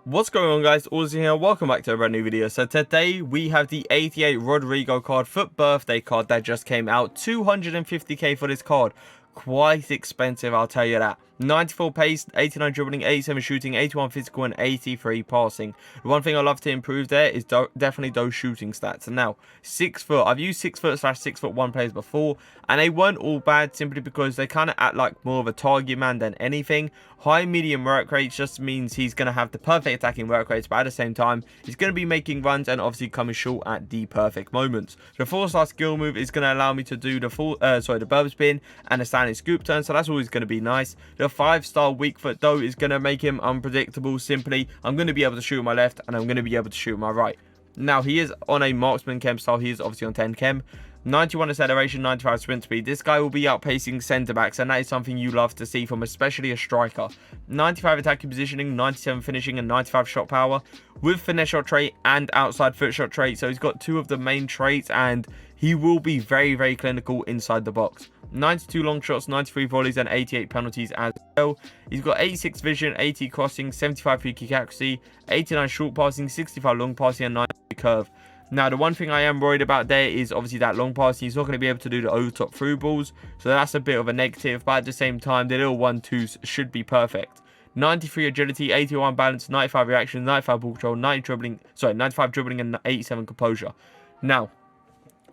What's going on, guys? Ozzy here. Welcome back to a brand new video. So today we have the 88 Rodrigo card, FUT birthday card that just came out. 250k for this card. Quite expensive, I'll tell you that. 94 pace, 89 dribbling, 87 shooting, 81 physical, and 83 passing. The one thing I love to improve there is definitely those shooting stats. And now, 6 foot. I've used 6 foot / 6'1" players before, and they weren't all bad simply because they kind of act like more of a target man than anything. High medium work rates just means he's going to have the perfect attacking work rates, but at the same time, he's going to be making runs and obviously coming short at the perfect moments. The 4-star skill move is going to allow me to do the the burb spin and a standing scoop turn, so that's always going to be nice. The 5-star weak foot though is going to make him unpredictable. Simply, I'm going to be able to shoot with my left and I'm going to be able to shoot with my right. Now, he is on a marksman chem style. He is obviously on 10 chem. 91 acceleration, 95 sprint speed. This guy will be outpacing centre backs, and that is something you love to see from especially a striker. 95 attacking positioning, 97 finishing, and 95 shot power with finesse shot trait and outside foot shot trait. So he's got two of the main traits, and he will be very, very clinical inside the box. 92 long shots, 93 volleys, and 88 penalties as well. He's got 86 vision, 80 crossing, 75 free kick accuracy, 89 short passing, 65 long passing, and 90 curve. Now, the one thing I am worried about there is obviously that long passing. He's not going to be able to do the over-top through balls, so that's a bit of a negative. But at the same time, the little 1-2s should be perfect. 93 agility, 81 balance, 95 reaction, 95 ball control, 95 dribbling, and 87 composure. Now,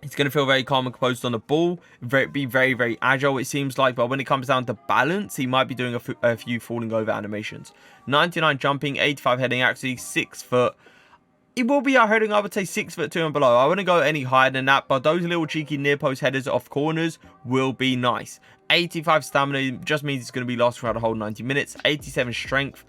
he's going to feel very calm and composed on the ball, be very, very agile, it seems like. But when it comes down to balance, he might be doing a few falling over animations. 99 jumping, 85 heading accuracy, 6 foot. He will be out heading, I would say 6'2" and below. I wouldn't go any higher than that, but those little cheeky near post headers off corners will be nice. 85 stamina just means it's going to be lasting throughout the whole 90 minutes. 87 strength.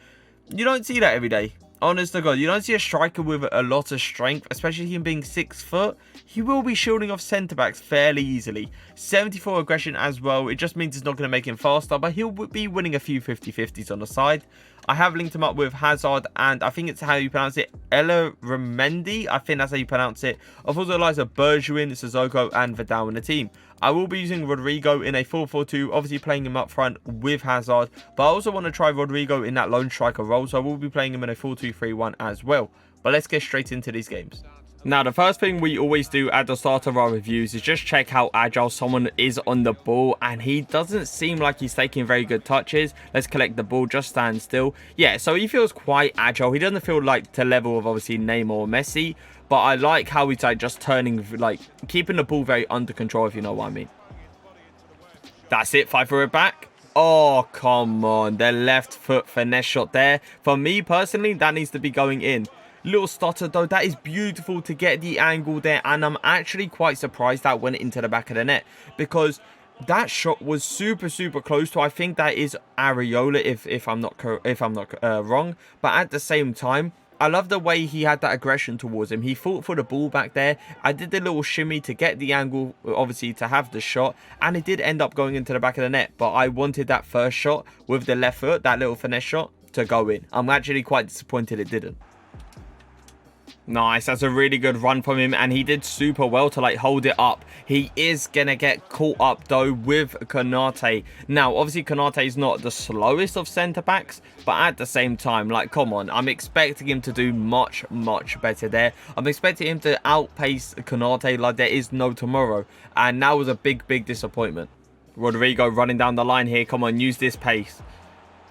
You don't see that every day. Honest to God, you don't see a striker with a lot of strength, especially him being 6 foot. He will be shielding off centre backs fairly easily. 74 aggression as well. It just means it's not going to make him faster, but he'll be winning a few 50-50s on the side. I have linked him up with Hazard, and I think it's how you pronounce it, Ella Remendi. I think that's how you pronounce it. Of course, Eliza Bergwijn, Sissoko, and Vidal in the team. I will be using Rodrigo in a 4-4-2, obviously playing him up front with Hazard, but I also want to try Rodrigo in that lone striker role, so I will be playing him in a 4-2-3-1 as well. But let's get straight into these games. Now, the first thing we always do at the start of our reviews is just check how agile someone is on the ball, and he doesn't seem like he's taking very good touches. Let's collect the ball, just stand still. Yeah, so he feels quite agile. He doesn't feel like to level of obviously Neymar or Messi, but I like how he's like just turning, like keeping the ball very under control, if you know what I mean. That's it, 5 for it back. Oh, come on, the left foot finesse shot there. For me personally, that needs to be going in. Little stutter though, that is beautiful to get the angle there, and I'm actually quite surprised that went into the back of the net, because that shot was super close to, I think that is Areola if I'm not wrong. But at the same time, I love the way he had that aggression towards him. He fought for the ball back there. I did the little shimmy to get the angle, obviously, to have the shot. And it did end up going into the back of the net. But I wanted that first shot with the left foot, that little finesse shot, to go in. I'm actually quite disappointed it didn't. Nice, that's a really good run from him, and he did super well to like hold it up. He is gonna get caught up though with Konate. Now obviously Konate is not the slowest of centre backs, but at the same time, like, come on, I'm expecting him to do much better there. I'm expecting him to outpace Konate like there is no tomorrow, and that was a big disappointment. Rodrigo running down the line here. Come on, use this pace.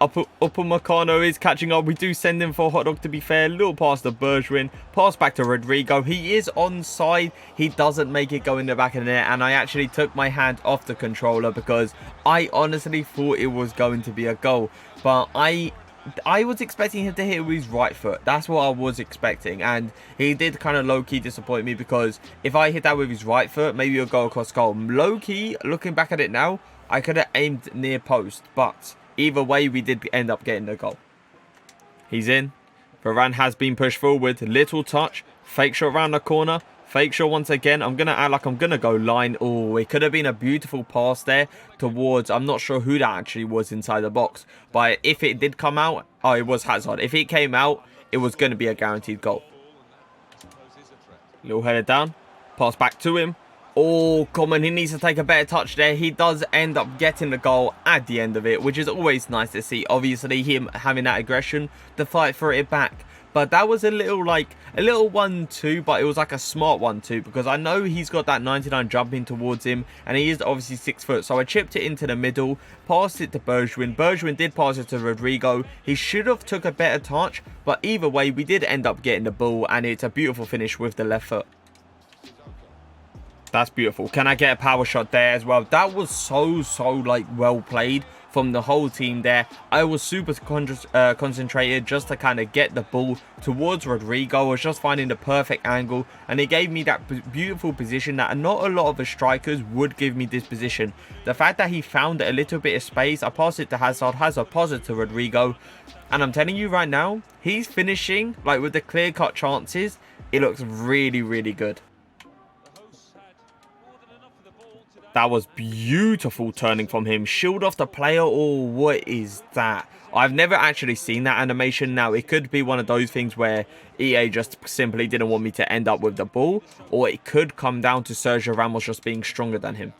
Upamecano is catching up. We do send him for a hot dog, to be fair. Little pass to Bergwijn. Pass back to Rodrigo. He is onside. He doesn't make it go in the back of the net. And I actually took my hand off the controller because I honestly thought it was going to be a goal. But I was expecting him to hit with his right foot. That's what I was expecting. And he did kind of low-key disappoint me, because if I hit that with his right foot, maybe he'll go across goal. Low-key, looking back at it now, I could have aimed near post. But either way, we did end up getting the goal. He's in. Varane has been pushed forward. Little touch. Fake shot around the corner. Fake shot once again. I'm going to act like I'm going to go line. Oh, it could have been a beautiful pass there towards, I'm not sure who that actually was inside the box. But if it did come out, oh, it was Hazard. If it came out, it was going to be a guaranteed goal. Little header down. Pass back to him. Oh, come on, he needs to take a better touch there. He does end up getting the goal at the end of it, which is always nice to see. Obviously, him having that aggression to fight for it back. But that was a little 1-2, but it was like a smart 1-2, because I know he's got that 99 jumping towards him, and he is obviously 6 foot. So I chipped it into the middle, passed it to Bergwijn. Bergwijn did pass it to Rodrigo. He should have took a better touch, but either way, we did end up getting the ball, and it's a beautiful finish with the left foot. That's beautiful. Can I get a power shot there as well? That was so like well played from the whole team there. I was super concentrated just to kind of get the ball towards Rodrigo. I was just finding the perfect angle, and it gave me that beautiful position that not a lot of the strikers would give me this position. The fact that he found a little bit of space, I passed it to Hazard, Hazard passed it to Rodrigo, and I'm telling you right now, he's finishing like with the clear-cut chances. It looks really good. That was beautiful turning from him. Shield off the player. Oh, what is that? I've never actually seen that animation. Now, it could be one of those things where EA just simply didn't want me to end up with the ball, or it could come down to Sergio Ramos just being stronger than him.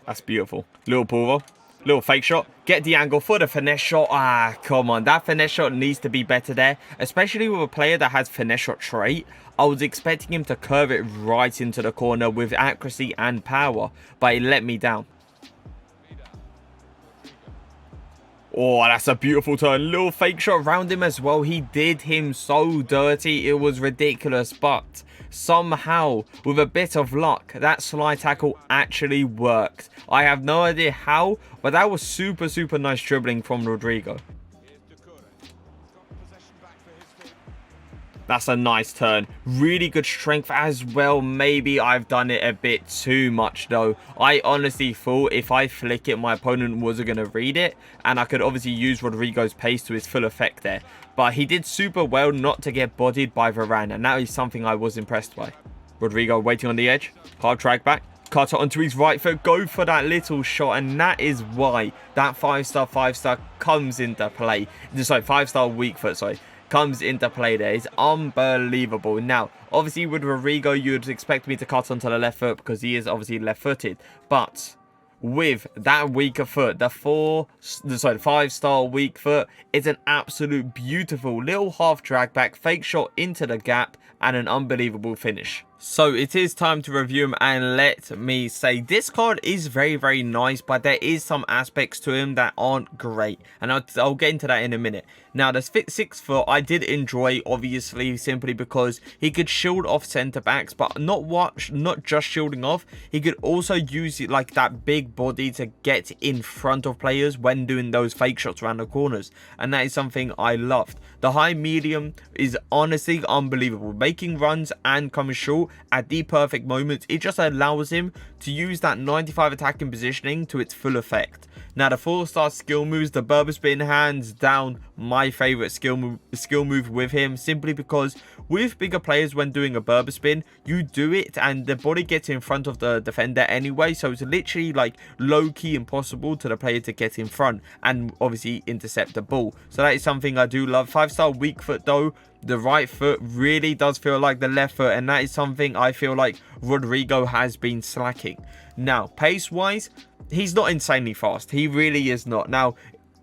That's beautiful. Little pulver. Little fake shot. Get the angle for the finesse shot. Ah, come on. That finesse shot needs to be better there, especially with a player that has finesse shot trait. I was expecting him to curve it right into the corner with accuracy and power, but he let me down. Oh, that's a beautiful turn. Little fake shot around him as well. He did him so dirty. It was ridiculous, but somehow, with a bit of luck, that slide tackle actually worked. I have no idea how, but that was super nice dribbling from Rodrigo. That's a nice turn. Really good strength as well. Maybe I've done it a bit too much though. I honestly thought if I flick it, my opponent wasn't going to read it, and I could obviously use Rodrigo's pace to his full effect there. But he did super well not to get bodied by Varane, and that is something I was impressed by. Rodrigo waiting on the edge. Hard track back. Cut it onto his right foot. Go for that little shot, and that is why that 5-star comes into play. Sorry, 5-star weak foot, sorry. Comes into play there. It's unbelievable. Now, obviously with Rodrigo, you'd expect me to cut onto the left foot because he is obviously left-footed. But with that weaker foot, the 5-star weak foot, it's an absolute beautiful little half drag back, fake shot into the gap, and an unbelievable finish. So it is time to review him, and let me say this card is very nice, but there is some aspects to him that aren't great, and I'll get into that in a minute. Now, the 6 foot I did enjoy, obviously, simply because he could shield off centre backs, but not just shielding off, he could also use it like that big body to get in front of players when doing those fake shots around the corners, and that is something I loved. The high medium is honestly unbelievable, making runs and coming short at the perfect moment. It just allows him to use that 95 attacking positioning to its full effect. Now, the 4-star skill moves, the Berber spin, hands down my favorite skill move with him, simply because with bigger players, when doing a Berber spin, you do it and the body gets in front of the defender anyway, so it's literally like low-key impossible to the player to get in front and obviously intercept the ball. So that is something I do love. 5-star weak foot though, the right foot really does feel like the left foot, and that is something I feel like Rodrigo has been slacking. Now, pace-wise, he's not insanely fast. He really is not. Now,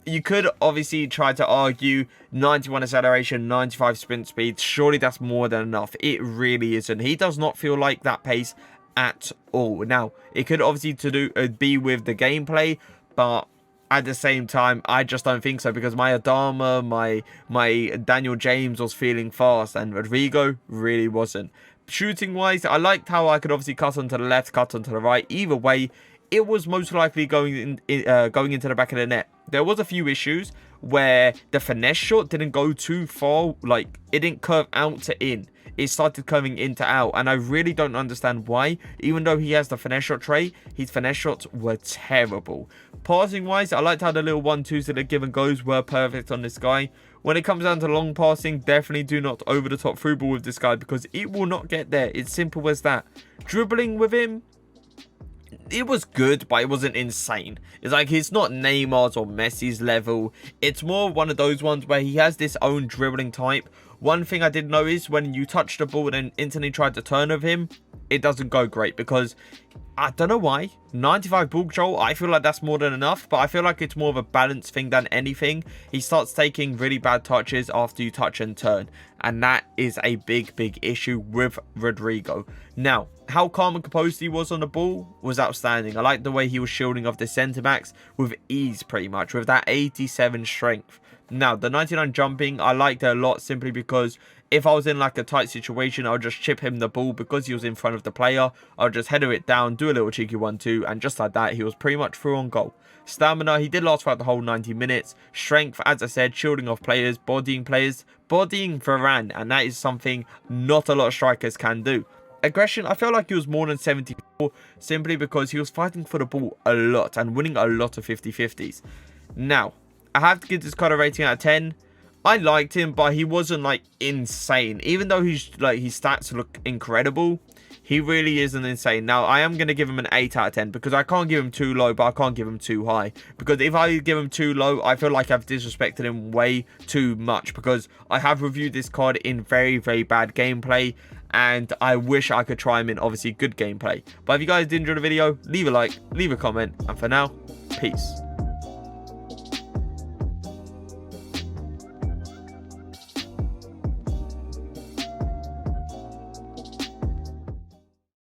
you could obviously try to argue 91 acceleration, 95 sprint speed. Surely that's more than enough. It really isn't. He does not feel like that pace at all. Now, it could obviously be with the gameplay, but at the same time, I just don't think so, because my Adama, my Daniel James was feeling fast, and Rodrigo really wasn't. Shooting wise, I liked how I could obviously cut onto the left, cut onto the right. Either way, it was most likely going into the back of the net. There was a few issues where the finesse shot didn't go too far, like it didn't curve out to in. It started curving in to out, and I really don't understand why. Even though he has the finesse shot trait, his finesse shots were terrible. Passing wise, I liked how the little 1-2s that the give and goes were perfect on this guy. When it comes down to long passing, definitely do not over the top through ball with this guy, because it will not get there. It's simple as that. Dribbling with him, it was good, but it wasn't insane. It's like, it's not Neymar's or Messi's level. It's more one of those ones where he has this own dribbling type. One thing I did notice, when you touch the ball and instantly try to turn with him, it doesn't go great, because I don't know why. 95 ball control, I feel like that's more than enough, but I feel like it's more of a balance thing than anything. He starts taking really bad touches after you touch and turn, and that is a big issue with Rodrigo. Now, how calm and composed he was on the ball was outstanding. I like the way he was shielding off the centre backs with ease, pretty much, with that 87 strength. Now, the 99 jumping, I liked it a lot simply because if I was in like a tight situation, I'll just chip him the ball because he was in front of the player. I'll just header it down, do a little cheeky 1-2, and just like that, he was pretty much through on goal. Stamina, he did last throughout the whole 90 minutes. Strength, as I said, shielding off players, bodying Varane, and that is something not a lot of strikers can do. Aggression, I feel like he was more than 74 simply because he was fighting for the ball a lot and winning a lot of 50-50s. Now, I have to give this card a rating out of 10. I liked him, but he wasn't like insane. Even though his stats look incredible, he really isn't insane. Now, I am going to give him an 8 out of 10 because I can't give him too low, but I can't give him too high. Because if I give him too low, I feel like I've disrespected him way too much because I have reviewed this card in very bad gameplay. And I wish I could try him in, obviously, good gameplay. But if you guys did enjoy the video, leave a like, leave a comment. And for now, peace.